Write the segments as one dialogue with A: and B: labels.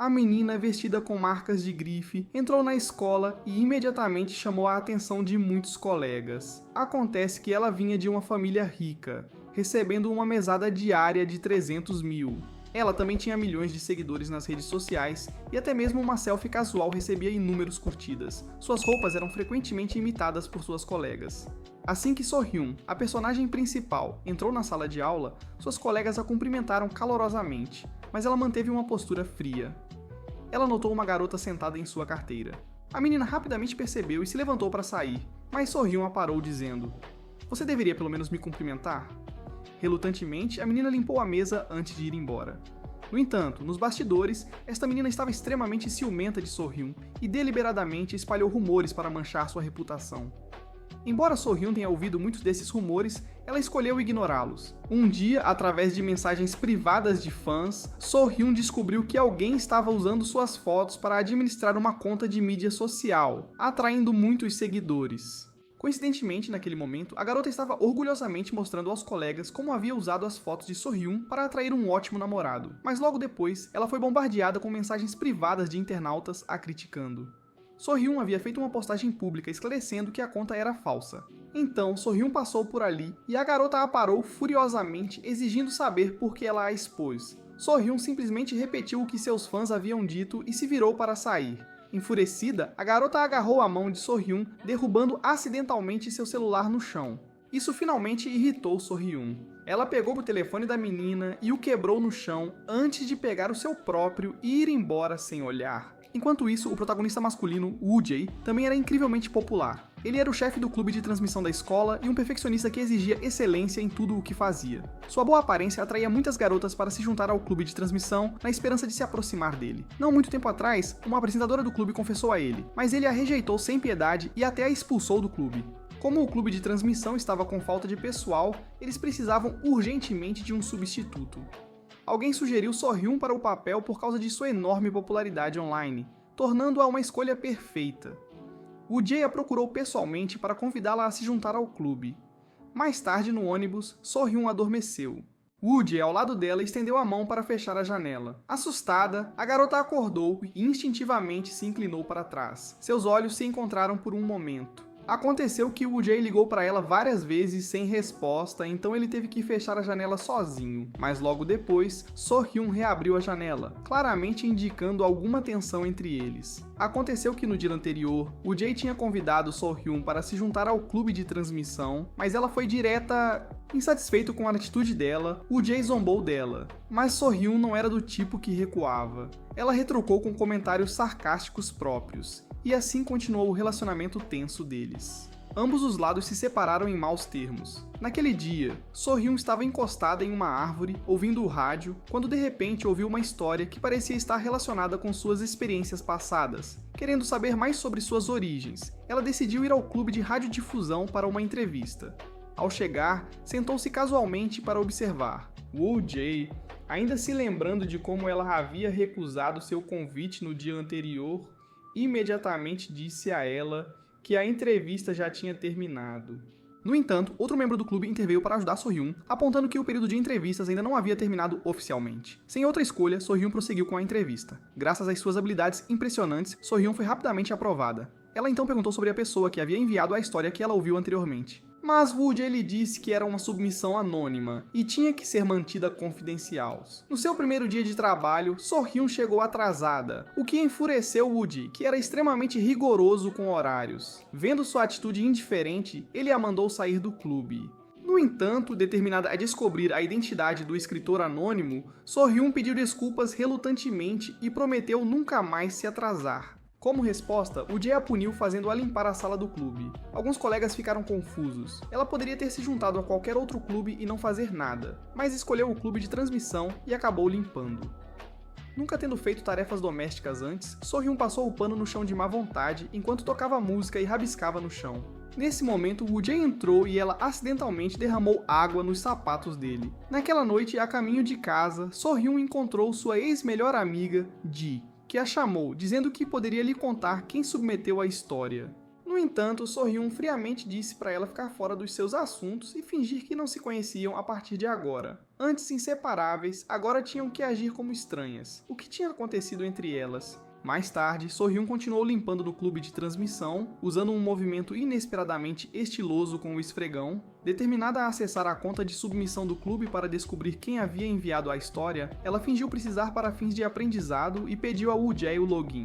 A: A menina, vestida com marcas de grife, entrou na escola e imediatamente chamou a atenção de muitos colegas. Acontece que ela vinha de uma família rica, recebendo uma mesada diária de 300 mil. Ela também tinha milhões de seguidores nas redes sociais e até mesmo uma selfie casual recebia inúmeras curtidas. Suas roupas eram frequentemente imitadas por suas colegas. Assim que So-hyun, a personagem principal, entrou na sala de aula, suas colegas a cumprimentaram calorosamente, mas ela manteve uma postura fria. Ela notou uma garota sentada em sua carteira. A menina rapidamente percebeu e se levantou para sair, mas So-hyun a parou dizendo: "Você deveria pelo menos me cumprimentar?" Relutantemente, a menina limpou a mesa antes de ir embora. No entanto, nos bastidores, esta menina estava extremamente ciumenta de So-hyun e deliberadamente espalhou rumores para manchar sua reputação. Embora So-hyun tenha ouvido muitos desses rumores, ela escolheu ignorá-los. Um dia, através de mensagens privadas de fãs, So-hyun descobriu que alguém estava usando suas fotos para administrar uma conta de mídia social, atraindo muitos seguidores. Coincidentemente, naquele momento, a garota estava orgulhosamente mostrando aos colegas como havia usado as fotos de So-hyun para atrair um ótimo namorado. Mas logo depois, ela foi bombardeada com mensagens privadas de internautas a criticando. So-hyun havia feito uma postagem pública esclarecendo que a conta era falsa. Então, So-hyun passou por ali e a garota a parou furiosamente, exigindo saber por que ela a expôs. So-hyun simplesmente repetiu o que seus fãs haviam dito e se virou para sair. Enfurecida, a garota agarrou a mão de So-hyun, derrubando acidentalmente seu celular no chão. Isso finalmente irritou So-hyun. Ela pegou o telefone da menina e o quebrou no chão antes de pegar o seu próprio e ir embora sem olhar. Enquanto isso, o protagonista masculino, Woo Jae, também era incrivelmente popular. Ele era o chefe do clube de transmissão da escola e um perfeccionista que exigia excelência em tudo o que fazia. Sua boa aparência atraía muitas garotas para se juntar ao clube de transmissão na esperança de se aproximar dele. Não muito tempo atrás, uma apresentadora do clube confessou a ele, mas ele a rejeitou sem piedade e até a expulsou do clube. Como o clube de transmissão estava com falta de pessoal, eles precisavam urgentemente de um substituto. Alguém sugeriu So-hyun para o papel por causa de sua enorme popularidade online, tornando-a uma escolha perfeita. Woo Jae a procurou pessoalmente para convidá-la a se juntar ao clube. Mais tarde, no ônibus, So-hyun adormeceu. Woo Jae, ao lado dela, estendeu a mão para fechar a janela. Assustada, a garota acordou e instintivamente se inclinou para trás. Seus olhos se encontraram por um momento. Aconteceu que Woo Jae ligou para ela várias vezes sem resposta, então ele teve que fechar a janela sozinho. Mas logo depois, So-hyun reabriu a janela, claramente indicando alguma tensão entre eles. Aconteceu que no dia anterior, Woo Jae tinha convidado So-hyun para se juntar ao clube de transmissão, mas ela foi direta. Insatisfeito com a atitude dela, Woo Jae zombou dela. Mas So-hyun não era do tipo que recuava. Ela retrucou com comentários sarcásticos próprios. E assim continuou o relacionamento tenso deles. Ambos os lados se separaram em maus termos. Naquele dia, So-hyun estava encostada em uma árvore, ouvindo o rádio, quando de repente ouviu uma história que parecia estar relacionada com suas experiências passadas. Querendo saber mais sobre suas origens, ela decidiu ir ao clube de radiodifusão para uma entrevista. Ao chegar, sentou-se casualmente para observar. Woo Jae, ainda se lembrando de como ela havia recusado seu convite no dia anterior, imediatamente disse a ela que a entrevista já tinha terminado. No entanto, outro membro do clube interveio para ajudar So-hyun, apontando que o período de entrevistas ainda não havia terminado oficialmente. Sem outra escolha, So-hyun prosseguiu com a entrevista. Graças às suas habilidades impressionantes, So-hyun foi rapidamente aprovada. Ela então perguntou sobre a pessoa que havia enviado a história que ela ouviu anteriormente. Mas Woo Jae lhe disse que era uma submissão anônima e tinha que ser mantida confidencial. No seu primeiro dia de trabalho, So-hyun chegou atrasada, o que enfureceu Woo Jae, que era extremamente rigoroso com horários. Vendo sua atitude indiferente, ele a mandou sair do clube. No entanto, determinada a descobrir a identidade do escritor anônimo, So-hyun pediu desculpas relutantemente e prometeu nunca mais se atrasar. Como resposta, Woo Jae a puniu fazendo-a limpar a sala do clube. Alguns colegas ficaram confusos. Ela poderia ter se juntado a qualquer outro clube e não fazer nada, mas escolheu o clube de transmissão e acabou limpando. Nunca tendo feito tarefas domésticas antes, So-hyun passou o pano no chão de má vontade enquanto tocava música e rabiscava no chão. Nesse momento, Woo Jae entrou e ela acidentalmente derramou água nos sapatos dele. Naquela noite, a caminho de casa, So-hyun encontrou sua ex-melhor amiga, Ji, que a chamou, dizendo que poderia lhe contar quem submeteu a história. No entanto, So-hyun friamente disse para ela ficar fora dos seus assuntos e fingir que não se conheciam a partir de agora. Antes inseparáveis, agora tinham que agir como estranhas. O que tinha acontecido entre elas? Mais tarde, So-hyun continuou limpando no clube de transmissão, usando um movimento inesperadamente estiloso com o esfregão. Determinada a acessar a conta de submissão do clube para descobrir quem havia enviado a história, ela fingiu precisar para fins de aprendizado e pediu a Woo-jae o login.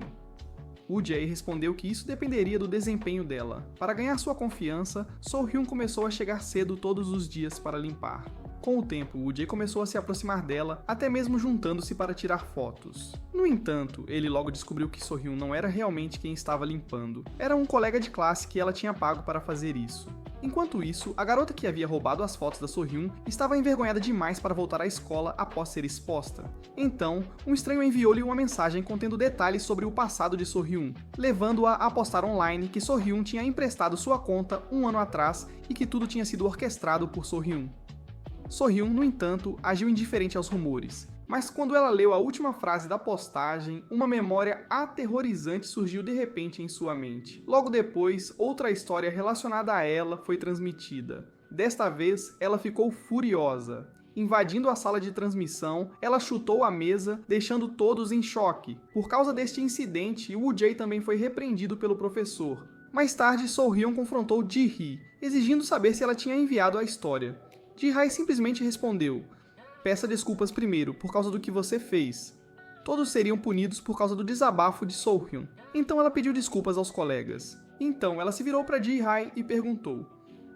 A: Woo-jae respondeu que isso dependeria do desempenho dela. Para ganhar sua confiança, So-hyun começou a chegar cedo todos os dias para limpar. Com o tempo, Woo-jae começou a se aproximar dela, até mesmo juntando-se para tirar fotos. No entanto, ele logo descobriu que So-hyun não era realmente quem estava limpando. Era um colega de classe que ela tinha pago para fazer isso. Enquanto isso, a garota que havia roubado as fotos da So-hyun estava envergonhada demais para voltar à escola após ser exposta. Então, um estranho enviou-lhe uma mensagem contendo detalhes sobre o passado de So-hyun, levando-a a postar online que So-hyun tinha emprestado sua conta um ano atrás e que tudo tinha sido orquestrado por So-hyun. So-hyun, no entanto, agiu indiferente aos rumores, mas quando ela leu a última frase da postagem, uma memória aterrorizante surgiu de repente em sua mente. Logo depois, outra história relacionada a ela foi transmitida. Desta vez, ela ficou furiosa. Invadindo a sala de transmissão, ela chutou a mesa, deixando todos em choque. Por causa deste incidente, Woo-jae também foi repreendido pelo professor. Mais tarde, So-hyun confrontou Ji-hee, exigindo saber se ela tinha enviado a história. Ji-hae simplesmente respondeu: "Peça desculpas primeiro, por causa do que você fez." Todos seriam punidos por causa do desabafo de So-hyun. Então ela pediu desculpas aos colegas. Então ela se virou para Ji-hae e perguntou: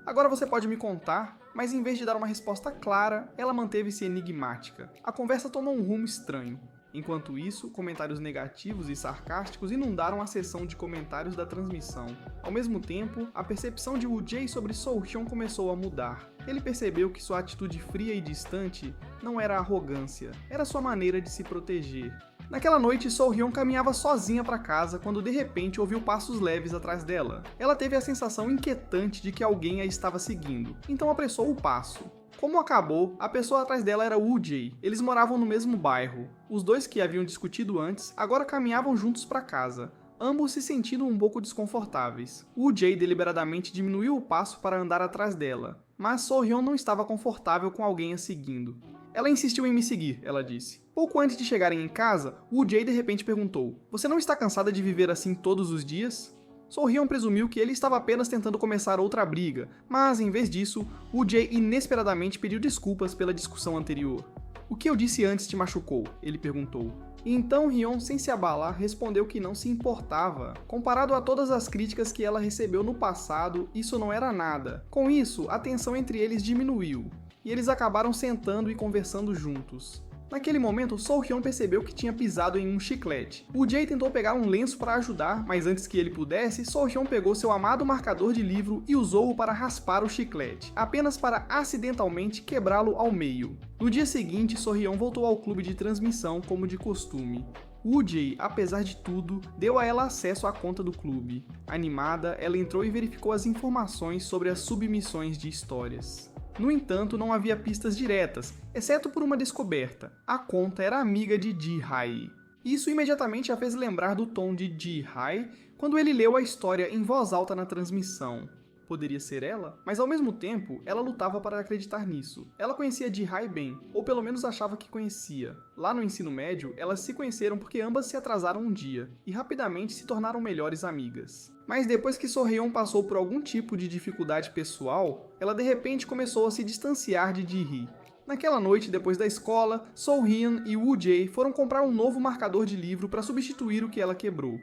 A: "Agora você pode me contar?" Mas em vez de dar uma resposta clara, ela manteve-se enigmática. A conversa tomou um rumo estranho. Enquanto isso, comentários negativos e sarcásticos inundaram a seção de comentários da transmissão. Ao mesmo tempo, a percepção de Woo-jae sobre So-hyun começou a mudar. Ele percebeu que sua atitude fria e distante não era arrogância, era sua maneira de se proteger. Naquela noite, So-hyun caminhava sozinha para casa quando de repente ouviu passos leves atrás dela. Ela teve a sensação inquietante de que alguém a estava seguindo, então apressou o passo. Como acabou, a pessoa atrás dela era Woo-jae. Eles moravam no mesmo bairro. Os dois que haviam discutido antes agora caminhavam juntos para casa, ambos se sentindo um pouco desconfortáveis. Woo-jae deliberadamente diminuiu o passo para andar atrás dela, mas So-hyun não estava confortável com alguém a seguindo. "Ela insistiu em me seguir", ela disse. Pouco antes de chegarem em casa, Woo-jae de repente perguntou: "Você não está cansada de viver assim todos os dias?" So-hyun presumiu que ele estava apenas tentando começar outra briga, mas em vez disso, Woo-jae inesperadamente pediu desculpas pela discussão anterior. "O que eu disse antes te machucou?", ele perguntou. E então Hyun, sem se abalar, respondeu que não se importava. Comparado a todas as críticas que ela recebeu no passado, isso não era nada. Com isso, a tensão entre eles diminuiu, e eles acabaram sentando e conversando juntos. Naquele momento, So-hyun percebeu que tinha pisado em um chiclete. Woo-jae tentou pegar um lenço para ajudar, mas antes que ele pudesse, So-hyun pegou seu amado marcador de livro e usou-o para raspar o chiclete, apenas para acidentalmente quebrá-lo ao meio. No dia seguinte, So-hyun voltou ao clube de transmissão como de costume. Woo-jae, apesar de tudo, deu a ela acesso à conta do clube. Animada, ela entrou e verificou as informações sobre as submissões de histórias. No entanto, não havia pistas diretas, exceto por uma descoberta: a conta era amiga de Ji-hae. Isso imediatamente a fez lembrar do tom de Ji-hae quando ele leu a história em voz alta na transmissão. Poderia ser ela? Mas ao mesmo tempo, ela lutava para acreditar nisso. Ela conhecia Ji-hae bem, ou pelo menos achava que conhecia. Lá no ensino médio, elas se conheceram porque ambas se atrasaram um dia, e rapidamente se tornaram melhores amigas. Mas depois que So-hyun passou por algum tipo de dificuldade pessoal, ela de repente começou a se distanciar de Ji-hee. Naquela noite, depois da escola, So-hyun e Woo-jae foram comprar um novo marcador de livro para substituir o que ela quebrou.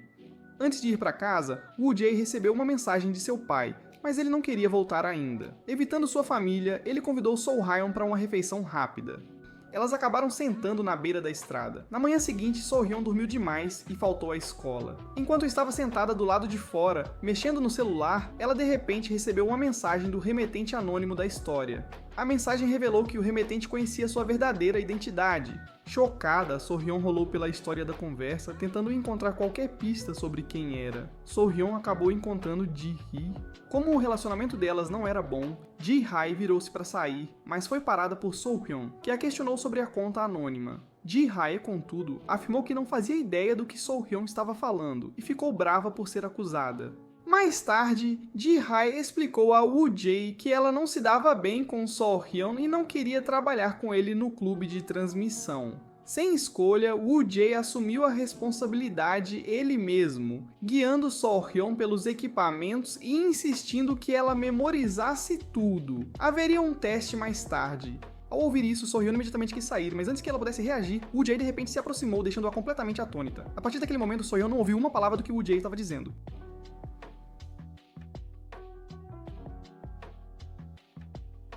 A: Antes de ir para casa, Woo-jae recebeu uma mensagem de seu pai, mas ele não queria voltar ainda. Evitando sua família, ele convidou So-hyun para uma refeição rápida. Elas acabaram sentando na beira da estrada. Na manhã seguinte, So-hyun dormiu demais e faltou à escola. Enquanto estava sentada do lado de fora, mexendo no celular, ela de repente recebeu uma mensagem do remetente anônimo da história. A mensagem revelou que o remetente conhecia sua verdadeira identidade. Chocada, So-hyun rolou pela história da conversa, tentando encontrar qualquer pista sobre quem era. So-hyun acabou encontrando Ji-hee. Como o relacionamento delas não era bom, Ji-hae virou-se para sair, mas foi parada por So-hyun, que a questionou sobre a conta anônima. Ji-hae, contudo, afirmou que não fazia ideia do que So-hyun estava falando e ficou brava por ser acusada. Mais tarde, Ji-Hae explicou a Woo-jae que ela não se dava bem com So-hyun e não queria trabalhar com ele no clube de transmissão. Sem escolha, Woo-jae assumiu a responsabilidade ele mesmo, guiando So-hyun pelos equipamentos e insistindo que ela memorizasse tudo. Haveria um teste mais tarde. Ao ouvir isso, So-hyun imediatamente quis sair, mas antes que ela pudesse reagir, Woo-jae de repente se aproximou, deixando-a completamente atônita. A partir daquele momento, So-hyun não ouviu uma palavra do que Woo-jae estava dizendo.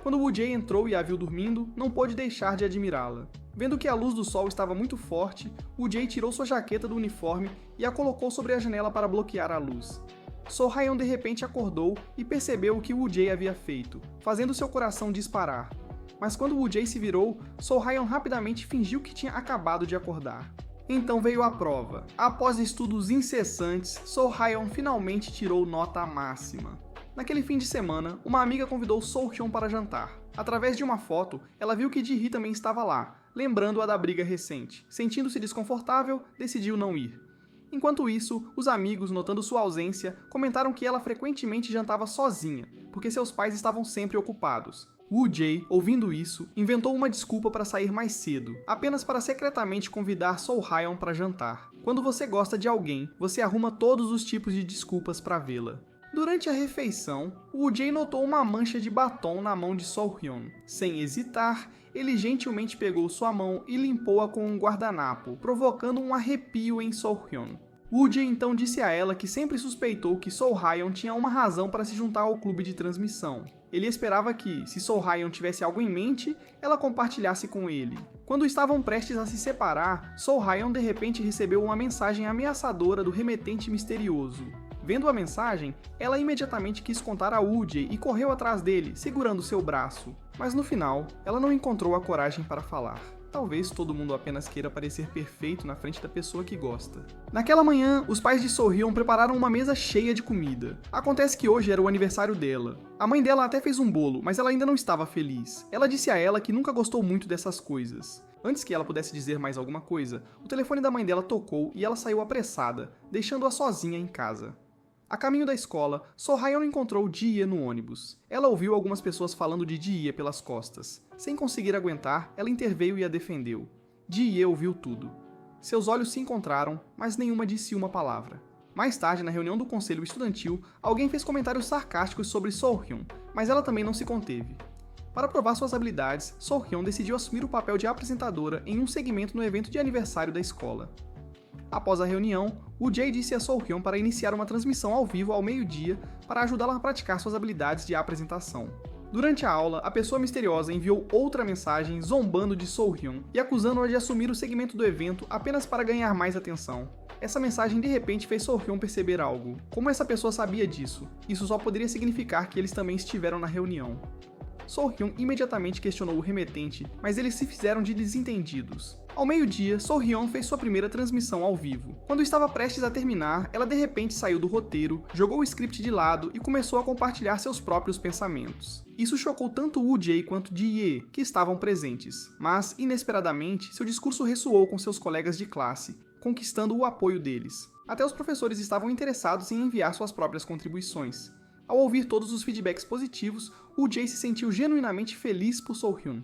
A: Quando Woo-jae entrou e a viu dormindo, não pôde deixar de admirá-la. Vendo que a luz do sol estava muito forte, Woo-jae tirou sua jaqueta do uniforme e a colocou sobre a janela para bloquear a luz. So-hyun de repente acordou e percebeu o que Woo-jae havia feito, fazendo seu coração disparar. Mas quando Woo-jae se virou, So-hyun rapidamente fingiu que tinha acabado de acordar. Então veio a prova. Após estudos incessantes, So-hyun finalmente tirou nota máxima. Naquele fim de semana, uma amiga convidou So-hyun para jantar. Através de uma foto, ela viu que Ji-hee também estava lá, lembrando-a da briga recente. Sentindo-se desconfortável, decidiu não ir. Enquanto isso, os amigos, notando sua ausência, comentaram que ela frequentemente jantava sozinha, porque seus pais estavam sempre ocupados. Woo-jae, ouvindo isso, inventou uma desculpa para sair mais cedo, apenas para secretamente convidar So-hyun para jantar. Quando você gosta de alguém, você arruma todos os tipos de desculpas para vê-la. Durante a refeição, Woo-jae notou uma mancha de batom na mão de So-hyun. Sem hesitar, ele gentilmente pegou sua mão e limpou-a com um guardanapo, provocando um arrepio em So-hyun. Woo-jae então disse a ela que sempre suspeitou que So-hyun tinha uma razão para se juntar ao clube de transmissão. Ele esperava que, se So-hyun tivesse algo em mente, ela compartilhasse com ele. Quando estavam prestes a se separar, So-hyun de repente recebeu uma mensagem ameaçadora do remetente misterioso. Vendo a mensagem, ela imediatamente quis contar a Woo-jae e correu atrás dele, segurando seu braço. Mas no final, ela não encontrou a coragem para falar. Talvez todo mundo apenas queira parecer perfeito na frente da pessoa que gosta. Naquela manhã, os pais de So-hyun prepararam uma mesa cheia de comida. Acontece que hoje era o aniversário dela. A mãe dela até fez um bolo, mas ela ainda não estava feliz. Ela disse a ela que nunca gostou muito dessas coisas. Antes que ela pudesse dizer mais alguma coisa, o telefone da mãe dela tocou e ela saiu apressada, deixando-a sozinha em casa. A caminho da escola, So-hyun encontrou Ji-hee no ônibus. Ela ouviu algumas pessoas falando de Ji-hee pelas costas. Sem conseguir aguentar, ela interveio e a defendeu. Ji-hee ouviu tudo. Seus olhos se encontraram, mas nenhuma disse uma palavra. Mais tarde, na reunião do conselho estudantil, alguém fez comentários sarcásticos sobre So-hyun, mas ela também não se conteve. Para provar suas habilidades, So-hyun decidiu assumir o papel de apresentadora em um segmento no evento de aniversário da escola. Após a reunião, Woo-jae disse a So-hyun para iniciar uma transmissão ao vivo ao meio-dia para ajudá-la a praticar suas habilidades de apresentação. Durante a aula, a pessoa misteriosa enviou outra mensagem zombando de So-hyun e acusando-a de assumir o segmento do evento apenas para ganhar mais atenção. Essa mensagem de repente fez So-hyun perceber algo. Como essa pessoa sabia disso? Isso só poderia significar que eles também estiveram na reunião. So-hyun imediatamente questionou o remetente, mas eles se fizeram de desentendidos. Ao meio-dia, So-hyun fez sua primeira transmissão ao vivo. Quando estava prestes a terminar, ela de repente saiu do roteiro, jogou o script de lado e começou a compartilhar seus próprios pensamentos. Isso chocou tanto Woo-jae quanto Ji-hee, que estavam presentes, mas, inesperadamente, seu discurso ressoou com seus colegas de classe, conquistando o apoio deles. Até os professores estavam interessados em enviar suas próprias contribuições. Ao ouvir todos os feedbacks positivos, Woo-jae se sentiu genuinamente feliz por So-hyun.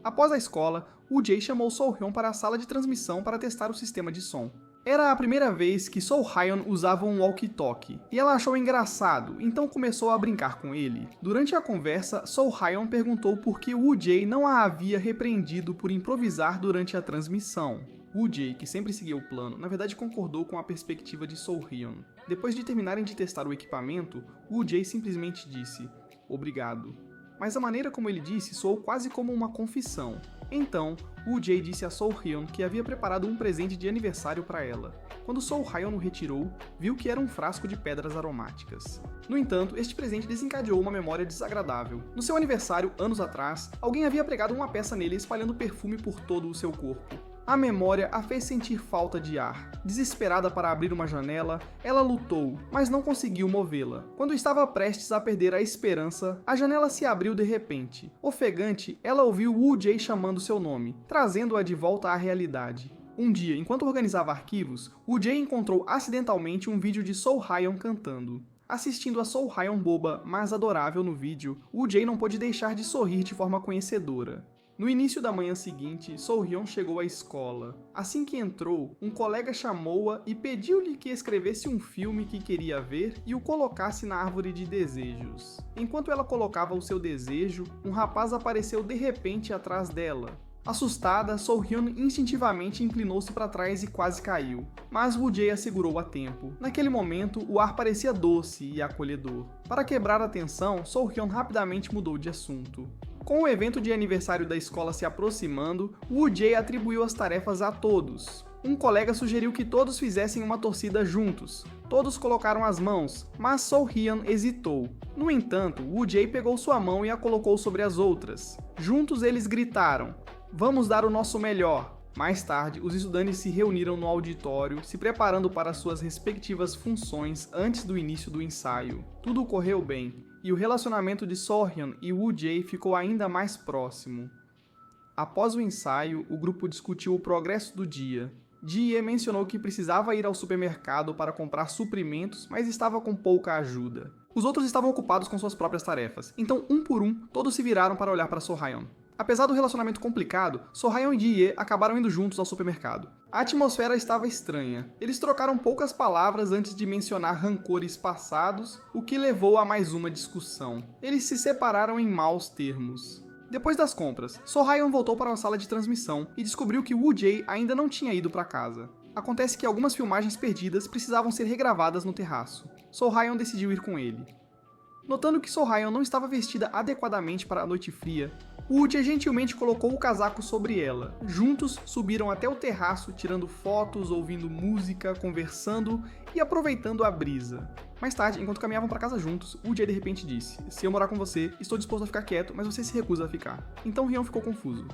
A: Após a escola, Woo-jae chamou So-hyun para a sala de transmissão para testar o sistema de som. Era a primeira vez que So-hyun usava um walkie-talkie, e ela achou engraçado, então começou a brincar com ele. Durante a conversa, So-hyun perguntou por que Woo-jae não a havia repreendido por improvisar durante a transmissão. Woo-jae, que sempre seguia o plano, na verdade concordou com a perspectiva de So-hyun. Depois de terminarem de testar o equipamento, Woo-jae simplesmente disse, "Obrigado." Mas a maneira como ele disse soou quase como uma confissão. Então, Woo-jae disse a So-hyun que havia preparado um presente de aniversário para ela. Quando So-hyun o retirou, viu que era um frasco de pedras aromáticas. No entanto, este presente desencadeou uma memória desagradável. No seu aniversário, anos atrás, alguém havia pregado uma peça nele espalhando perfume por todo o seu corpo. A memória a fez sentir falta de ar. Desesperada para abrir uma janela, ela lutou, mas não conseguiu movê-la. Quando estava prestes a perder a esperança, a janela se abriu de repente. Ofegante, ela ouviu Woo-jae chamando seu nome, trazendo-a de volta à realidade. Um dia, enquanto organizava arquivos, Woo-jae encontrou acidentalmente um vídeo de So-hyun cantando. Assistindo a Seo Hyun boba, mas adorável no vídeo, Woo Jae não pôde deixar de sorrir de forma conhecedora. No início da manhã seguinte, Seo Hyun chegou à escola. Assim que entrou, um colega chamou-a e pediu-lhe que escrevesse um filme que queria ver e o colocasse na árvore de desejos. Enquanto ela colocava o seu desejo, um rapaz apareceu de repente atrás dela. Assustada, Seo Hyun instintivamente inclinou-se para trás e quase caiu, mas Woo Jae a segurou a tempo. Naquele momento, o ar parecia doce e acolhedor. Para quebrar a tensão, Seo Hyun rapidamente mudou de assunto. Com o evento de aniversário da escola se aproximando, Woo Jae atribuiu as tarefas a todos. Um colega sugeriu que todos fizessem uma torcida juntos. Todos colocaram as mãos, mas Seo Hyun hesitou. No entanto, Woo Jae pegou sua mão e a colocou sobre as outras. Juntos eles gritaram: "Vamos dar o nosso melhor!" Mais tarde, os estudantes se reuniram no auditório, se preparando para suas respectivas funções antes do início do ensaio. Tudo correu bem, e o relacionamento de Seo Hyun e Woo Jae ficou ainda mais próximo. Após o ensaio, o grupo discutiu o progresso do dia. Ji-hye mencionou que precisava ir ao supermercado para comprar suprimentos, mas estava com pouca ajuda. Os outros estavam ocupados com suas próprias tarefas, então um por um, todos se viraram para olhar para Seo Hyun. Apesar do relacionamento complicado, Seo Hyun e Ji-hye acabaram indo juntos ao supermercado. A atmosfera estava estranha. Eles trocaram poucas palavras antes de mencionar rancores passados, o que levou a mais uma discussão. Eles se separaram em maus termos. Depois das compras, Seo Hyun voltou para a sala de transmissão e descobriu que Woo Jae ainda não tinha ido para casa. Acontece que algumas filmagens perdidas precisavam ser regravadas no terraço. Seo Hyun decidiu ir com ele. Notando que Seo Hyun não estava vestida adequadamente para a noite fria, Woo Jae gentilmente colocou o casaco sobre ela. Juntos, subiram até o terraço, tirando fotos, ouvindo música, conversando e aproveitando a brisa. Mais tarde, enquanto caminhavam para casa juntos, Woo Jae de repente disse: "Se eu morar com você, estou disposto a ficar quieto, mas você se recusa a ficar." Então Hyun ficou confuso.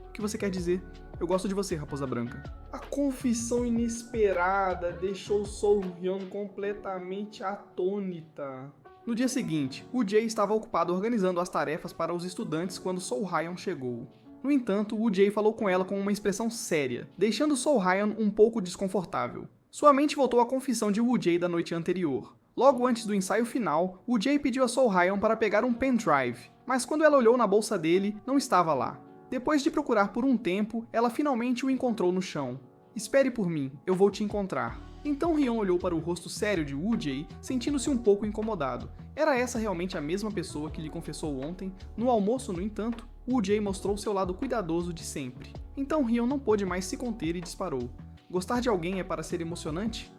A: "O que você quer dizer?" "Eu gosto de você, Raposa Branca." A confissão inesperada deixou Seo Hyun completamente atônita. No dia seguinte, Woo Jae estava ocupado organizando as tarefas para os estudantes quando Seo Hyun chegou. No entanto, Woo Jae falou com ela com uma expressão séria, deixando Seo Hyun um pouco desconfortável. Sua mente voltou à confissão de Woo Jae da noite anterior. Logo antes do ensaio final, Woo Jae pediu a Seo Hyun para pegar um pendrive, mas quando ela olhou na bolsa dele, não estava lá. Depois de procurar por um tempo, ela finalmente o encontrou no chão. "Espere por mim, eu vou te encontrar." Então Hyun olhou para o rosto sério de Woo Jae, sentindo-se um pouco incomodado. Era essa realmente a mesma pessoa que lhe confessou ontem? No almoço, no entanto, Woo Jae mostrou seu lado cuidadoso de sempre. Então Hyun não pôde mais se conter e disparou: "Gostar de alguém é para ser emocionante?"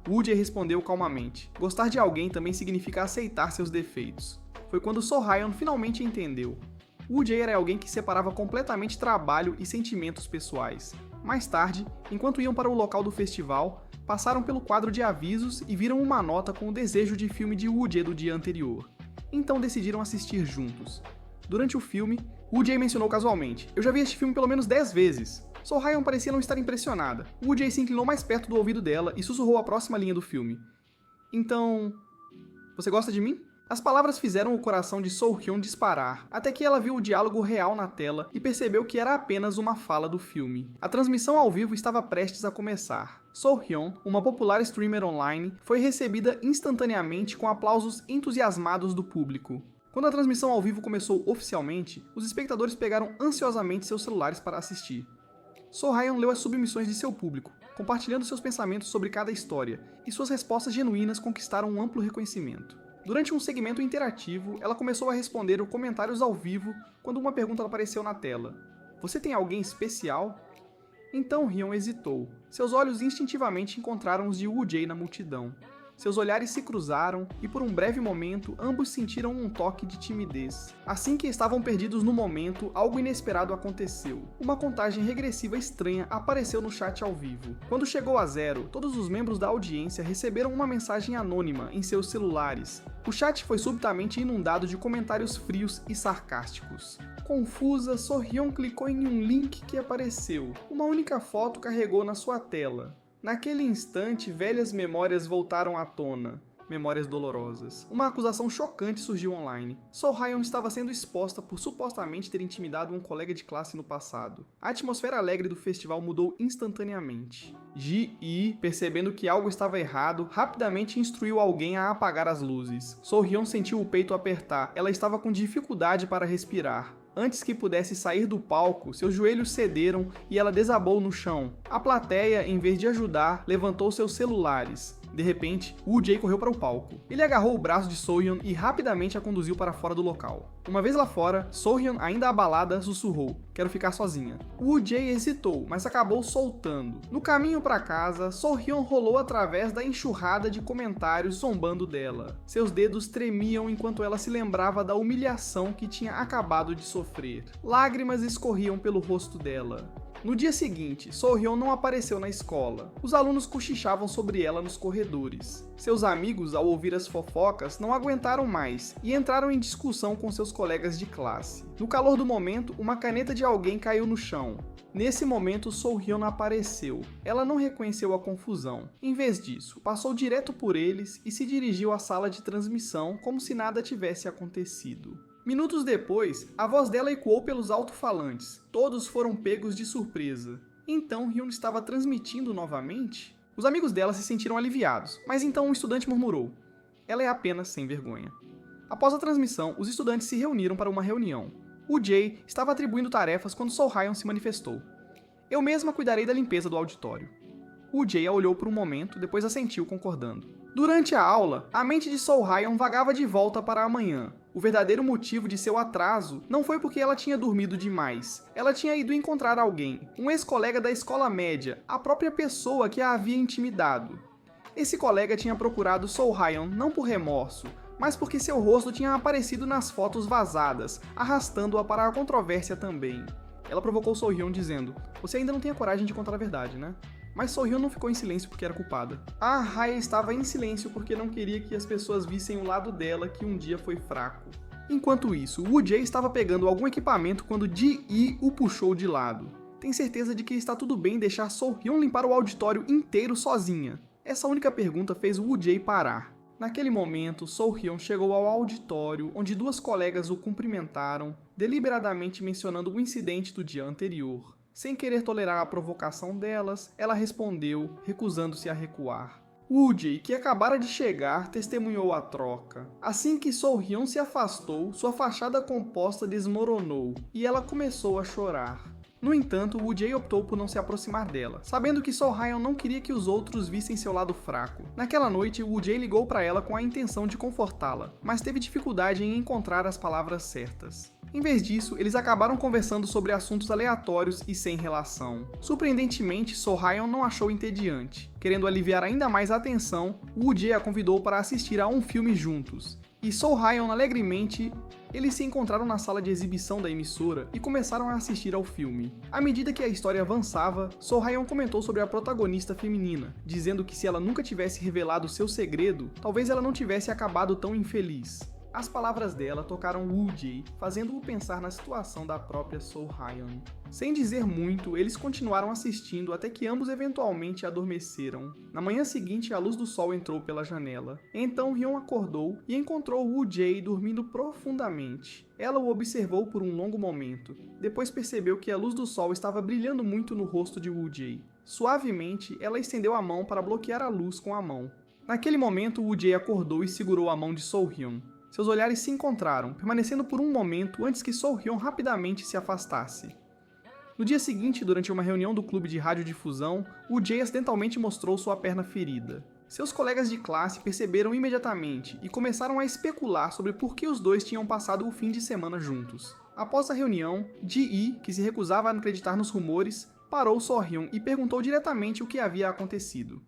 A: Woo Jae respondeu calmamente: "Gostar de alguém também significa aceitar seus defeitos." Foi quando Seo Hyun finalmente entendeu. Woo Jae era alguém que separava completamente trabalho e sentimentos pessoais. Mais tarde, enquanto iam para o local do festival, passaram pelo quadro de avisos e viram uma nota com o desejo de filme de Woo Jae do dia anterior. Então decidiram assistir juntos. Durante o filme, Woo Jae mencionou casualmente: "Eu já vi este filme pelo menos 10 vezes." Seo Hyun parecia não estar impressionada. Woo Jae se inclinou mais perto do ouvido dela e sussurrou a próxima linha do filme: "Então, você gosta de mim?" As palavras fizeram o coração de Seo Hyun disparar, até que ela viu o diálogo real na tela e percebeu que era apenas uma fala do filme. A transmissão ao vivo estava prestes a começar. Seo Hyun, uma popular streamer online, foi recebida instantaneamente com aplausos entusiasmados do público. Quando a transmissão ao vivo começou oficialmente, os espectadores pegaram ansiosamente seus celulares para assistir. Seo Hyun leu as submissões de seu público, compartilhando seus pensamentos sobre cada história, e suas respostas genuínas conquistaram um amplo reconhecimento. Durante um segmento interativo, ela começou a responder comentários ao vivo quando uma pergunta apareceu na tela: "Você tem alguém especial?" Então Hyun hesitou. Seus olhos instintivamente encontraram os de Woo Jae na multidão. Seus olhares se cruzaram e por um breve momento ambos sentiram um toque de timidez. Assim que estavam perdidos no momento, algo inesperado aconteceu. Uma contagem regressiva estranha apareceu no chat ao vivo. Quando chegou a 0, todos os membros da audiência receberam uma mensagem anônima em seus celulares. O chat foi subitamente inundado de comentários frios e sarcásticos. Confusa, Seo Hyun clicou em um link que apareceu. Uma única foto carregou na sua tela. Naquele instante, velhas memórias voltaram à tona. Memórias dolorosas. Uma acusação chocante surgiu online. So-Hyun estava sendo exposta por supostamente ter intimidado um colega de classe no passado. A atmosfera alegre do festival mudou instantaneamente. Ji-hee, percebendo que algo estava errado, rapidamente instruiu alguém a apagar as luzes. So-Hyun sentiu o peito apertar. Ela estava com dificuldade para respirar. Antes que pudesse sair do palco, seus joelhos cederam e ela desabou no chão. A plateia, em vez de ajudar, levantou seus celulares. De repente, Woo-jae correu para o palco. Ele agarrou o braço de So-hyun e rapidamente a conduziu para fora do local. Uma vez lá fora, So-hyun, ainda abalada, sussurrou: "Quero ficar sozinha." Woo-jae hesitou, mas acabou soltando. No caminho para casa, So-hyun rolou através da enxurrada de comentários zombando dela. Seus dedos tremiam enquanto ela se lembrava da humilhação que tinha acabado de sofrer. Lágrimas escorriam pelo rosto dela. No dia seguinte, So-hyun não apareceu na escola. Os alunos cochichavam sobre ela nos corredores. Seus amigos, ao ouvir as fofocas, não aguentaram mais e entraram em discussão com seus colegas de classe. No calor do momento, uma caneta de alguém caiu no chão. Nesse momento, So-hyun apareceu. Ela não reconheceu a confusão. Em vez disso, passou direto por eles e se dirigiu à sala de transmissão como se nada tivesse acontecido. Minutos depois, a voz dela ecoou pelos alto-falantes. Todos foram pegos de surpresa. Então, Hyun estava transmitindo novamente? Os amigos dela se sentiram aliviados, mas então um estudante murmurou: "Ela é apenas sem vergonha." Após a transmissão, os estudantes se reuniram para uma reunião. Woo-jae estava atribuindo tarefas quando So-Hyun se manifestou. "Eu mesma cuidarei da limpeza do auditório." Woo-jae a olhou por um momento, depois assentiu concordando. Durante a aula, a mente de So-Hyun vagava de volta para amanhã. O verdadeiro motivo de seu atraso não foi porque ela tinha dormido demais. Ela tinha ido encontrar alguém, um ex-colega da escola média, a própria pessoa que a havia intimidado. Esse colega tinha procurado So-Hyun não por remorso, mas porque seu rosto tinha aparecido nas fotos vazadas, arrastando-a para a controvérsia também. Ela provocou So-Hyun dizendo: "Você ainda não tem a coragem de contar a verdade, né?" Mas So-Hyun não ficou em silêncio porque era culpada. A Raya estava em silêncio porque não queria que as pessoas vissem o lado dela que um dia foi fraco. Enquanto isso, Woo-jae estava pegando algum equipamento quando Ji-hee o puxou de lado. "Tem certeza de que está tudo bem deixar So-Hyun limpar o auditório inteiro sozinha?" Essa única pergunta fez Woo-jae parar. Naquele momento, So-Hyun chegou ao auditório, onde duas colegas o cumprimentaram, deliberadamente mencionando o incidente do dia anterior. Sem querer tolerar a provocação delas, ela respondeu, recusando-se a recuar. Woo-jae, que acabara de chegar, testemunhou a troca. Assim que So-Hyun se afastou, sua fachada composta desmoronou, e ela começou a chorar. No entanto, Woo-jae optou por não se aproximar dela, sabendo que So-Hyun não queria que os outros vissem seu lado fraco. Naquela noite, Woo-jae ligou para ela com a intenção de confortá-la, mas teve dificuldade em encontrar as palavras certas. Em vez disso, eles acabaram conversando sobre assuntos aleatórios e sem relação. Surpreendentemente, So-Hyun não achou entediante. Querendo aliviar ainda mais a tensão, Woo-jae a convidou para assistir a um filme juntos. E So-Hyun alegremente, eles se encontraram na sala de exibição da emissora e começaram a assistir ao filme. À medida que a história avançava, So-Hyun comentou sobre a protagonista feminina, dizendo que se ela nunca tivesse revelado seu segredo, talvez ela não tivesse acabado tão infeliz. As palavras dela tocaram Woo-jae, fazendo-o pensar na situação da própria So-Hyun. Sem dizer muito, eles continuaram assistindo até que ambos eventualmente adormeceram. Na manhã seguinte, a luz do sol entrou pela janela. Então Hyun acordou e encontrou Woo-jae dormindo profundamente. Ela o observou por um longo momento. Depois percebeu que a luz do sol estava brilhando muito no rosto de Woo-jae. Suavemente, ela estendeu a mão para bloquear a luz com a mão. Naquele momento, Woo-jae acordou e segurou a mão de So-Hyun. Seus olhares se encontraram, permanecendo por um momento antes que So-Hyun rapidamente se afastasse. No dia seguinte, durante uma reunião do clube de radiodifusão, Woo-jae acidentalmente mostrou sua perna ferida. Seus colegas de classe perceberam imediatamente e começaram a especular sobre por que os dois tinham passado o fim de semana juntos. Após a reunião, Ji-hee, que se recusava a acreditar nos rumores, parou So-Hyun e perguntou diretamente o que havia acontecido.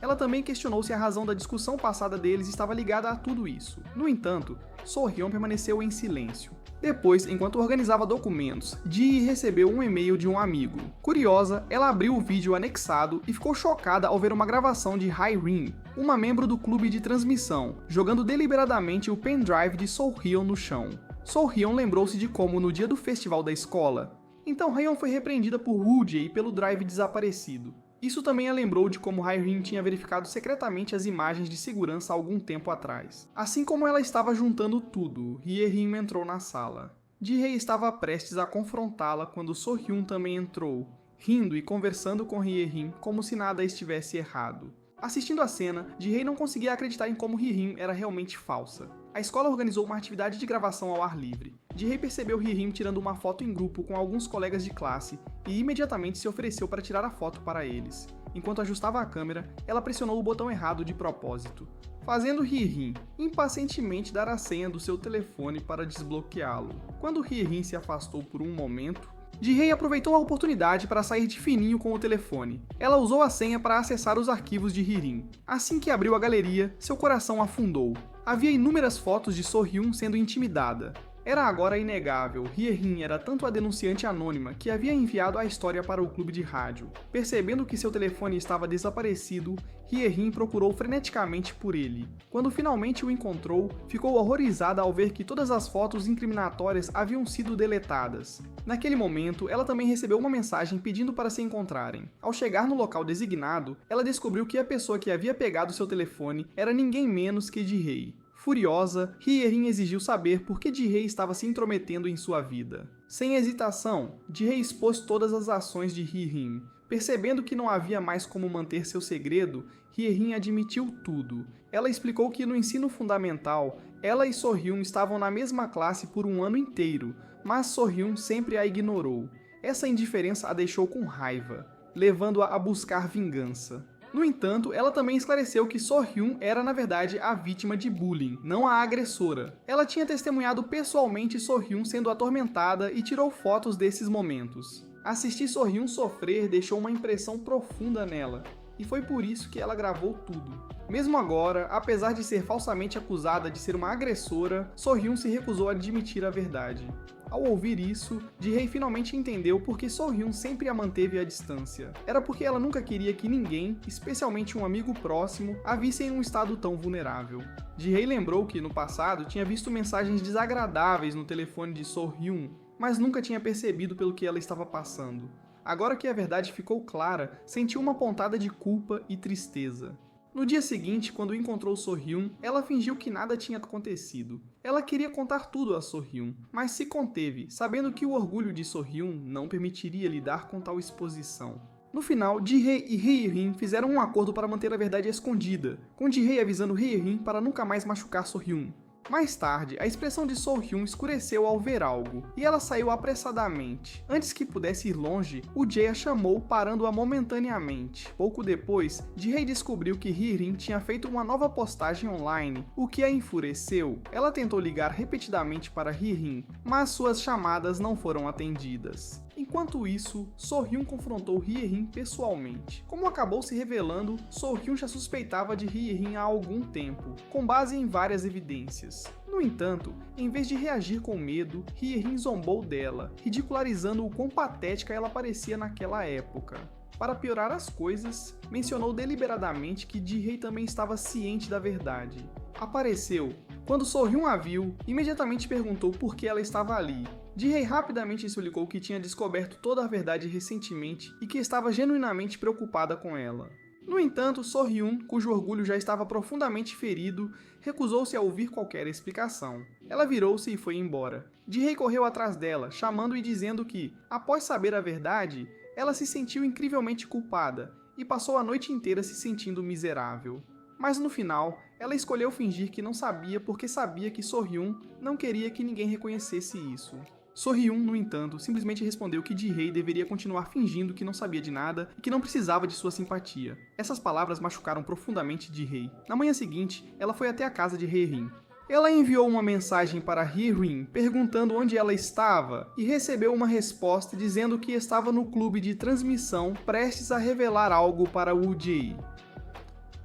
A: Ela também questionou se a razão da discussão passada deles estava ligada a tudo isso. No entanto, So-Hyun permaneceu em silêncio. Depois, enquanto organizava documentos, Ji-hee recebeu um e-mail de um amigo. Curiosa, ela abriu o vídeo anexado e ficou chocada ao ver uma gravação de Hai-rin, uma membro do clube de transmissão, jogando deliberadamente o pendrive de So-Hyun no chão. So-Hyun lembrou-se de como, no dia do festival da escola, então Hyun foi repreendida por Woo-jae pelo drive desaparecido. Isso também a lembrou de como Hye-rin tinha verificado secretamente as imagens de segurança há algum tempo atrás. Assim como ela estava juntando tudo, Hye-rin entrou na sala. Ji-hye estava prestes a confrontá-la quando So-hyun também entrou, rindo e conversando com Hye-rin como se nada estivesse errado. Assistindo a cena, Ji-hye não conseguia acreditar em como Hye-rin era realmente falsa. A escola organizou uma atividade de gravação ao ar livre. Ji-hye percebeu Hye-rin tirando uma foto em grupo com alguns colegas de classe e imediatamente se ofereceu para tirar a foto para eles. Enquanto ajustava a câmera, ela pressionou o botão errado de propósito, fazendo Hye-rin impacientemente dar a senha do seu telefone para desbloqueá-lo. Quando Hye-rin se afastou por um momento, Ji-hye aproveitou a oportunidade para sair de fininho com o telefone. Ela usou a senha para acessar os arquivos de Hye-rin. Assim que abriu a galeria, seu coração afundou. Havia inúmeras fotos de So-hyun sendo intimidada. Era agora inegável, Hye-rin era tanto a denunciante anônima que havia enviado a história para o clube de rádio. Percebendo que seu telefone estava desaparecido, Hye-rin procurou freneticamente por ele. Quando finalmente o encontrou, ficou horrorizada ao ver que todas as fotos incriminatórias haviam sido deletadas. Naquele momento, ela também recebeu uma mensagem pedindo para se encontrarem. Ao chegar no local designado, ela descobriu que a pessoa que havia pegado seu telefone era ninguém menos que Ji-hye. Furiosa, Hye-rin exigiu saber por que Ji-hye estava se intrometendo em sua vida. Sem hesitação, Ji-hye expôs todas as ações de Hye-rin. Percebendo que não havia mais como manter seu segredo, Hye-rin admitiu tudo. Ela explicou que no ensino fundamental, ela e So-hyun estavam na mesma classe por um ano inteiro, mas So-hyun sempre a ignorou. Essa indiferença a deixou com raiva, levando-a a buscar vingança. No entanto, ela também esclareceu que So-hyun era na verdade a vítima de bullying, não a agressora. Ela tinha testemunhado pessoalmente So-hyun sendo atormentada e tirou fotos desses momentos. Assistir So-hyun sofrer deixou uma impressão profunda nela, e foi por isso que ela gravou tudo. Mesmo agora, apesar de ser falsamente acusada de ser uma agressora, So-hyun se recusou a admitir a verdade. Ao ouvir isso, Ji-hye finalmente entendeu por que So-hyun sempre a manteve à distância. Era porque ela nunca queria que ninguém, especialmente um amigo próximo, a visse em um estado tão vulnerável. Ji-hye lembrou que, no passado, tinha visto mensagens desagradáveis no telefone de So-hyun, mas nunca tinha percebido pelo que ela estava passando. Agora que a verdade ficou clara, sentiu uma pontada de culpa e tristeza. No dia seguinte, quando encontrou So-hyun, ela fingiu que nada tinha acontecido. Ela queria contar tudo a So-hyun, mas se conteve, sabendo que o orgulho de So-hyun não permitiria lidar com tal exposição. No final, Ji-hye e Hye-rin fizeram um acordo para manter a verdade escondida, com Ji-hye avisando Hye-rin para nunca mais machucar So-hyun. Mais tarde, a expressão de So-hyun escureceu ao ver algo, e ela saiu apressadamente. Antes que pudesse ir longe, o Jae a chamou, parando-a momentaneamente. Pouco depois, Ji-hye descobriu que Hye-rin tinha feito uma nova postagem online, o que a enfureceu. Ela tentou ligar repetidamente para Hye-rin, mas suas chamadas não foram atendidas. Enquanto isso, So-hyun confrontou Hye-rin pessoalmente. Como acabou se revelando, So-hyun já suspeitava de Hye-rin há algum tempo, com base em várias evidências. No entanto, em vez de reagir com medo, Hye-rin zombou dela, ridicularizando o quão patética ela parecia naquela época. Para piorar as coisas, mencionou deliberadamente que Ji-hye também estava ciente da verdade. Apareceu. Quando So-hyun a viu, imediatamente perguntou por que ela estava ali. Ji-hye rapidamente explicou que tinha descoberto toda a verdade recentemente e que estava genuinamente preocupada com ela. No entanto, So-hyun, cujo orgulho já estava profundamente ferido, recusou-se a ouvir qualquer explicação. Ela virou-se e foi embora. Ji-hye correu atrás dela, chamando e dizendo que, após saber a verdade, ela se sentiu incrivelmente culpada e passou a noite inteira se sentindo miserável. Mas no final, ela escolheu fingir que não sabia porque sabia que So-hyun não queria que ninguém reconhecesse isso. So-hyun, no entanto, simplesmente respondeu que Ji-hye deveria continuar fingindo que não sabia de nada e que não precisava de sua simpatia. Essas palavras machucaram profundamente Ji-hye. Na manhã seguinte, ela foi até a casa de Hye-rin. Ela enviou uma mensagem para Hye-rin perguntando onde ela estava e recebeu uma resposta dizendo que estava no clube de transmissão prestes a revelar algo para Woo Jae.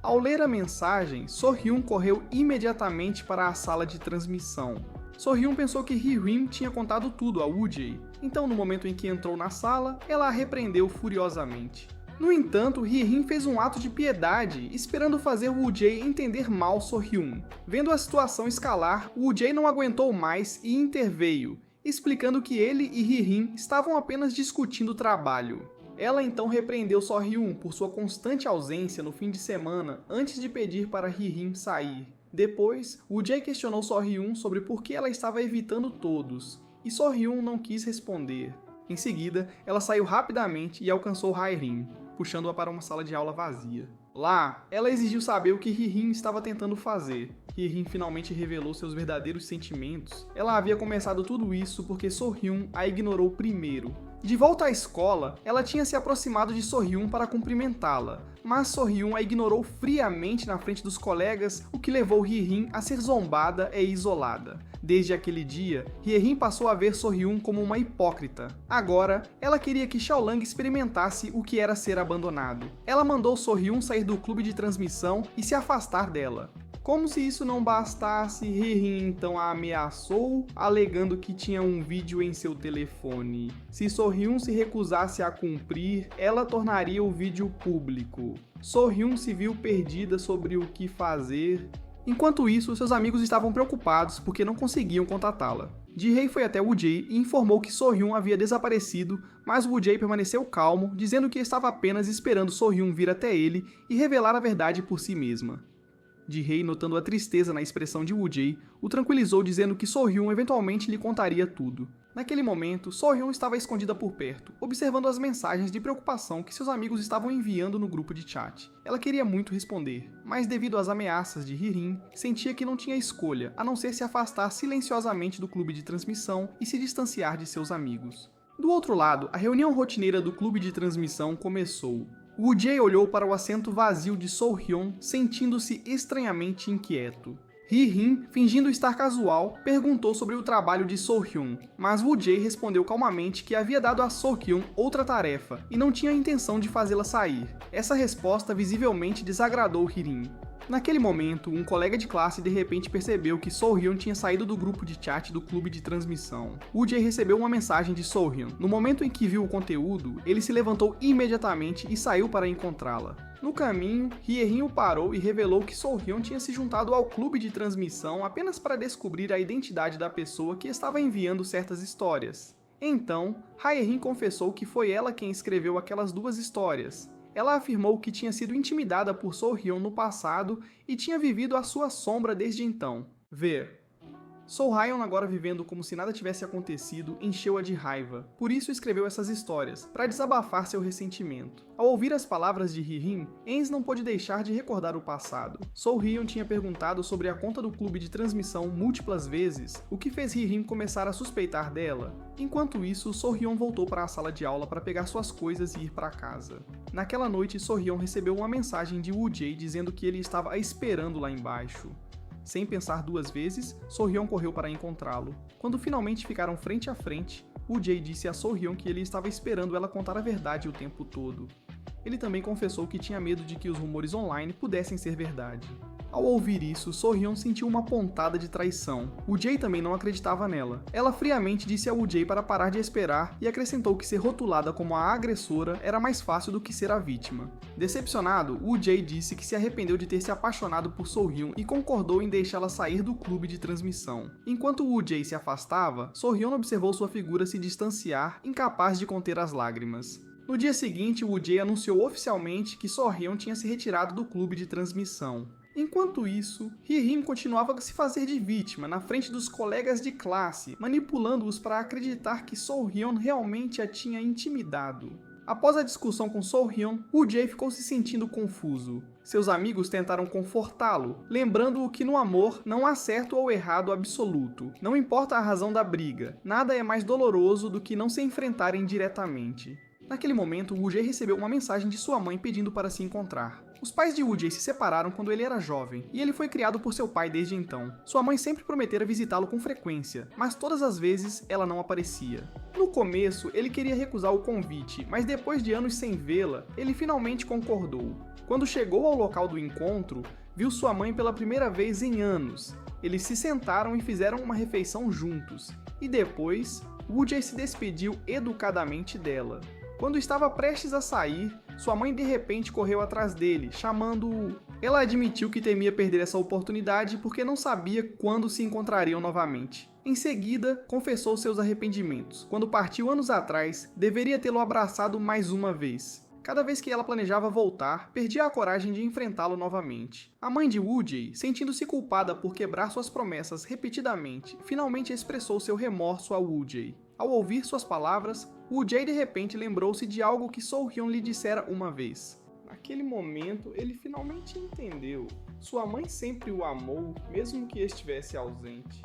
A: Ao ler a mensagem, So-hyun correu imediatamente para a sala de transmissão. So-hyun pensou que Hye-rin tinha contado tudo a Woo Jae, então no momento em que entrou na sala, ela a repreendeu furiosamente. No entanto, Hye-rin fez um ato de piedade, esperando fazer Woo Jae entender mal So-hyun. Vendo a situação escalar, Woo Jae não aguentou mais e interveio, explicando que ele e Hye-rin estavam apenas discutindo o trabalho. Ela então repreendeu So-hyun por sua constante ausência no fim de semana antes de pedir para Hee-rim sair. Depois, Woo-jae questionou So-hyun sobre por que ela estava evitando todos, e So-hyun não quis responder. Em seguida, ela saiu rapidamente e alcançou Hae-rim, puxando-a para uma sala de aula vazia. Lá, ela exigiu saber o que Hee-rim estava tentando fazer. Hee-rim finalmente revelou seus verdadeiros sentimentos. Ela havia começado tudo isso porque So-hyun a ignorou primeiro. De volta à escola, ela tinha se aproximado de So-hyun para cumprimentá-la, mas So-hyun a ignorou friamente na frente dos colegas, o que levou Hee-rim a ser zombada e isolada. Desde aquele dia, Hee-rim passou a ver So-hyun como uma hipócrita. Agora, ela queria que Xiaolang experimentasse o que era ser abandonado. Ela mandou So-hyun sair do clube de transmissão e se afastar dela. Como se isso não bastasse, Hee-rim então a ameaçou, alegando que tinha um vídeo em seu telefone. Se So-hyun se recusasse a cumprir, ela tornaria o vídeo público. So-hyun se viu perdida sobre o que fazer. Enquanto isso, seus amigos estavam preocupados porque não conseguiam contatá-la. Ji-hye foi até Woo-jae e informou que So-hyun havia desaparecido, mas Woo-jae permaneceu calmo, dizendo que estava apenas esperando So-hyun vir até ele e revelar a verdade por si mesma. Ji-hye, notando a tristeza na expressão de Woo-jae, o tranquilizou dizendo que So-hyun eventualmente lhe contaria tudo. Naquele momento, So-hyun estava escondida por perto, observando as mensagens de preocupação que seus amigos estavam enviando no grupo de chat. Ela queria muito responder, mas devido às ameaças de Hee-rim, sentia que não tinha escolha, a não ser se afastar silenciosamente do clube de transmissão e se distanciar de seus amigos. Do outro lado, a reunião rotineira do clube de transmissão começou. Woo-jae olhou para o assento vazio de So-hyun, sentindo-se estranhamente inquieto. Hee-rim, fingindo estar casual, perguntou sobre o trabalho de So-hyun, mas Woo-jae respondeu calmamente que havia dado a So-hyun outra tarefa e não tinha a intenção de fazê-la sair. Essa resposta visivelmente desagradou Hee-rim. Naquele momento, um colega de classe de repente percebeu que So-hyun tinha saído do grupo de chat do clube de transmissão. Woo-jae recebeu uma mensagem de So-hyun. No momento em que viu o conteúdo, ele se levantou imediatamente e saiu para encontrá-la. No caminho, Hee-rim o parou e revelou que So-hyun tinha se juntado ao clube de transmissão apenas para descobrir a identidade da pessoa que estava enviando certas histórias. Então, Hae-rim confessou que foi ela quem escreveu aquelas duas histórias. Ela afirmou que tinha sido intimidada por So-hyun no passado e tinha vivido à sua sombra desde então. Ver. So-hyun, agora vivendo como se nada tivesse acontecido, encheu-a de raiva. Por isso escreveu essas histórias, para desabafar seu ressentimento. Ao ouvir as palavras de Hee-rim, Ens não pôde deixar de recordar o passado. So-hyun tinha perguntado sobre a conta do clube de transmissão múltiplas vezes, o que fez Hee-rim começar a suspeitar dela. Enquanto isso, So-hyun voltou para a sala de aula para pegar suas coisas e ir para casa. Naquela noite, So-hyun recebeu uma mensagem de Woo-jae dizendo que ele estava a esperando lá embaixo. Sem pensar duas vezes, So-hyun correu para encontrá-lo. Quando finalmente ficaram frente a frente, Woo-jae disse a So-hyun que ele estava esperando ela contar a verdade o tempo todo. Ele também confessou que tinha medo de que os rumores online pudessem ser verdade. Ao ouvir isso, So-hyun sentiu uma pontada de traição. Woo-jae também não acreditava nela. Ela friamente disse a Woo-jae para parar de esperar e acrescentou que ser rotulada como a agressora era mais fácil do que ser a vítima. Decepcionado, Woo-jae disse que se arrependeu de ter se apaixonado por So-hyun e concordou em deixá-la sair do clube de transmissão. Enquanto Woo-jae se afastava, So-hyun observou sua figura se distanciar, incapaz de conter as lágrimas. No dia seguinte, Woo-jae anunciou oficialmente que So-hyun tinha se retirado do clube de transmissão. Enquanto isso, Hee-rim continuava a se fazer de vítima na frente dos colegas de classe, manipulando-os para acreditar que So-hyun realmente a tinha intimidado. Após a discussão com So-hyun, Woo-jae ficou se sentindo confuso. Seus amigos tentaram confortá-lo, lembrando-o que no amor não há certo ou errado absoluto. Não importa a razão da briga, nada é mais doloroso do que não se enfrentarem diretamente. Naquele momento, Woo-jae recebeu uma mensagem de sua mãe pedindo para se encontrar. Os pais de Woo-jae se separaram quando ele era jovem, e ele foi criado por seu pai desde então. Sua mãe sempre prometera visitá-lo com frequência, mas todas as vezes ela não aparecia. No começo, ele queria recusar o convite, mas depois de anos sem vê-la, ele finalmente concordou. Quando chegou ao local do encontro, viu sua mãe pela primeira vez em anos. Eles se sentaram e fizeram uma refeição juntos, e depois, Woo-jae se despediu educadamente dela. Quando estava prestes a sair, sua mãe de repente correu atrás dele, chamando-o. Ela admitiu que temia perder essa oportunidade porque não sabia quando se encontrariam novamente. Em seguida, confessou seus arrependimentos. Quando partiu anos atrás, deveria tê-lo abraçado mais uma vez. Cada vez que ela planejava voltar, perdia a coragem de enfrentá-lo novamente. A mãe de Woo-jae, sentindo-se culpada por quebrar suas promessas repetidamente, finalmente expressou seu remorso a Woo-jae. Ao ouvir suas palavras, Woo-jae de repente lembrou-se de algo que So-hyun lhe dissera uma vez. Naquele momento, ele finalmente entendeu. Sua mãe sempre o amou, mesmo que estivesse ausente.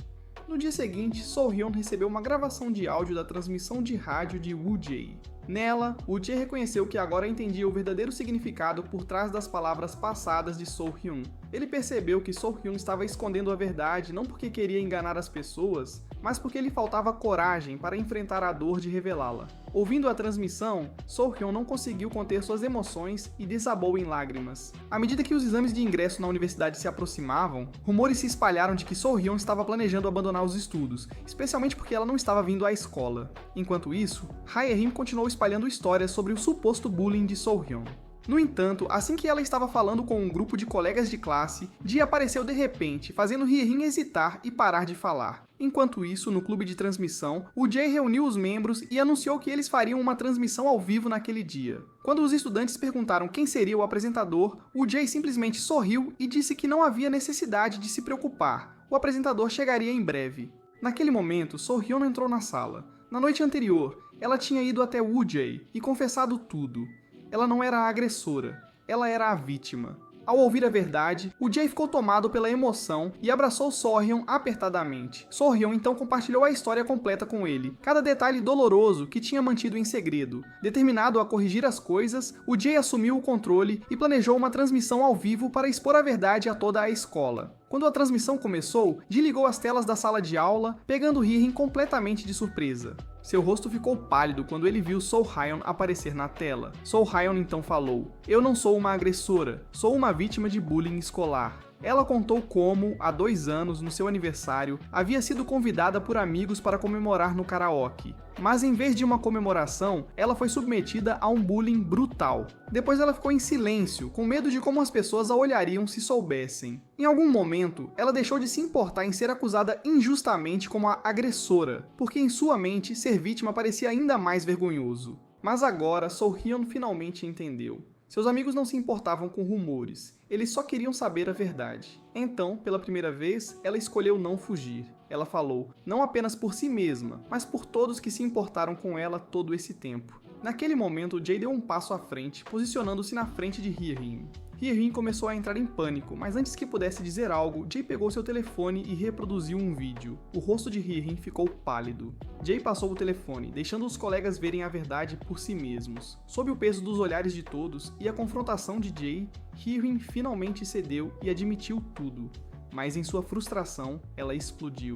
A: No dia seguinte, So-hyun recebeu uma gravação de áudio da transmissão de rádio de Woo-jae. Nela, Woo-jae reconheceu que agora entendia o verdadeiro significado por trás das palavras passadas de So-hyun. Ele percebeu que So-hyun estava escondendo a verdade não porque queria enganar as pessoas, mas porque lhe faltava coragem para enfrentar a dor de revelá-la. Ouvindo a transmissão, So-hyun não conseguiu conter suas emoções e desabou em lágrimas. À medida que os exames de ingresso na universidade se aproximavam, rumores se espalharam de que So-hyun estava planejando abandonar os estudos, especialmente porque ela não estava vindo à escola. Enquanto isso, Hae-rim continuou espalhando histórias sobre o suposto bullying de So-hyun. No entanto, assim que ela estava falando com um grupo de colegas de classe, Ji apareceu de repente, fazendo Hae-rim hesitar e parar de falar. Enquanto isso, no clube de transmissão, Woo-jae reuniu os membros e anunciou que eles fariam uma transmissão ao vivo naquele dia. Quando os estudantes perguntaram quem seria o apresentador, Woo-jae simplesmente sorriu e disse que não havia necessidade de se preocupar. O apresentador chegaria em breve. Naquele momento, So-hyun entrou na sala. Na noite anterior, ela tinha ido até Woo-jae e confessado tudo. Ela não era a agressora, ela era a vítima. Ao ouvir a verdade, Woo-jae ficou tomado pela emoção e abraçou So-hyun apertadamente. So-hyun então compartilhou a história completa com ele, cada detalhe doloroso que tinha mantido em segredo. Determinado a corrigir as coisas, Woo-jae assumiu o controle e planejou uma transmissão ao vivo para expor a verdade a toda a escola. Quando a transmissão começou, Ji ligou as telas da sala de aula, pegando Hae-rim completamente de surpresa. Seu rosto ficou pálido quando ele viu So-hyun aparecer na tela. So-hyun então falou: "Eu não sou uma agressora, sou uma vítima de bullying escolar." Ela contou como, há 2 anos, no seu aniversário, havia sido convidada por amigos para comemorar no karaoke. Mas em vez de uma comemoração, ela foi submetida a um bullying brutal. Depois ela ficou em silêncio, com medo de como as pessoas a olhariam se soubessem. Em algum momento, ela deixou de se importar em ser acusada injustamente como a agressora, porque em sua mente, ser vítima parecia ainda mais vergonhoso. Mas agora, So-hyun finalmente entendeu. Seus amigos não se importavam com rumores, eles só queriam saber a verdade. Então, pela primeira vez, ela escolheu não fugir. Ela falou, não apenas por si mesma, mas por todos que se importaram com ela todo esse tempo. Naquele momento, Jae deu um passo à frente, posicionando-se na frente de Hae-rim. Hae-rim começou a entrar em pânico, mas antes que pudesse dizer algo, Jae pegou seu telefone e reproduziu um vídeo. O rosto de Hae-rim ficou pálido. Jae passou o telefone, deixando os colegas verem a verdade por si mesmos. Sob o peso dos olhares de todos e a confrontação de Jae, Hae-rim finalmente cedeu e admitiu tudo. Mas em sua frustração, ela explodiu.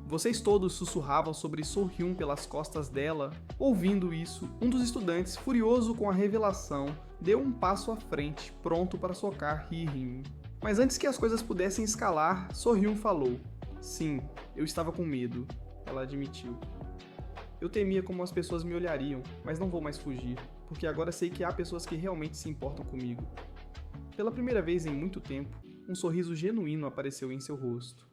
A: Vocês todos sussurravam sobre So-hyun pelas costas dela. Ouvindo isso, um dos estudantes, furioso com a revelação, deu um passo à frente, pronto para socar Hae-rim. Mas antes que as coisas pudessem escalar, So-hyun falou: "Sim, eu estava com medo." Ela admitiu. "Eu temia como as pessoas me olhariam, mas não vou mais fugir, porque agora sei que há pessoas que realmente se importam comigo." Pela primeira vez em muito tempo, um sorriso genuíno apareceu em seu rosto.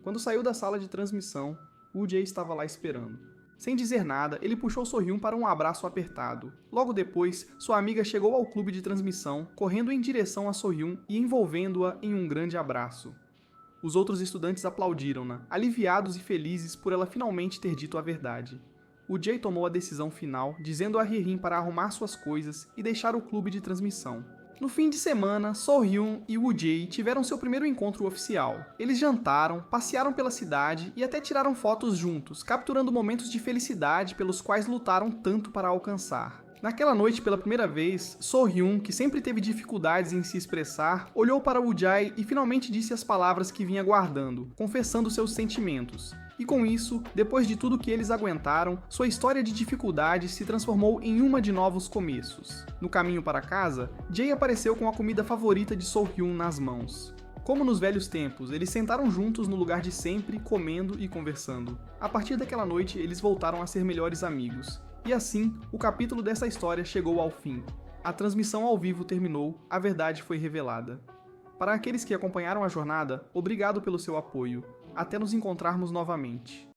A: Quando saiu da sala de transmissão, Woo-jae estava lá esperando. Sem dizer nada, ele puxou So-hyun para um abraço apertado. Logo depois, sua amiga chegou ao clube de transmissão, correndo em direção a So-hyun e envolvendo-a em um grande abraço. Os outros estudantes aplaudiram-na, aliviados e felizes por ela finalmente ter dito a verdade. Woo-jae tomou a decisão final, dizendo a Hae-rim para arrumar suas coisas e deixar o clube de transmissão. No fim de semana, So-hyun e Woo-jae tiveram seu primeiro encontro oficial. Eles jantaram, passearam pela cidade e até tiraram fotos juntos, capturando momentos de felicidade pelos quais lutaram tanto para alcançar. Naquela noite, pela primeira vez, So-hyun, que sempre teve dificuldades em se expressar, olhou para Woo-jae e finalmente disse as palavras que vinha guardando, confessando seus sentimentos. E com isso, depois de tudo que eles aguentaram, sua história de dificuldades se transformou em uma de novos começos. No caminho para casa, Jae apareceu com a comida favorita de So-hyun nas mãos. Como nos velhos tempos, eles sentaram juntos no lugar de sempre, comendo e conversando. A partir daquela noite, eles voltaram a ser melhores amigos. E assim, o capítulo dessa história chegou ao fim. A transmissão ao vivo terminou, a verdade foi revelada. Para aqueles que acompanharam a jornada, obrigado pelo seu apoio. Até nos encontrarmos novamente.